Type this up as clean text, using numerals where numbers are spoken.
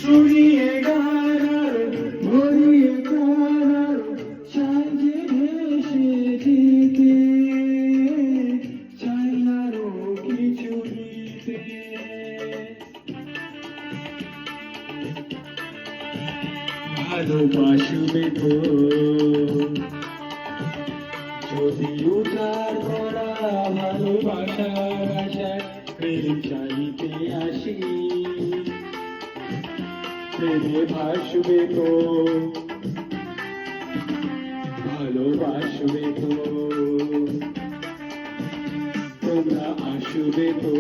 ছড়িয়ে গানার ভরিয়ে কানার সাজে ভেসে দিতে চাই আরো কিছু দিতে ভালোবাসবে তো যদি উঠার করা ভালোবাসার আশায় প্রেম চাইতে আসি প্রেমে ভাসবে তো ভালোবাসবে তো তোমরা আসবে তো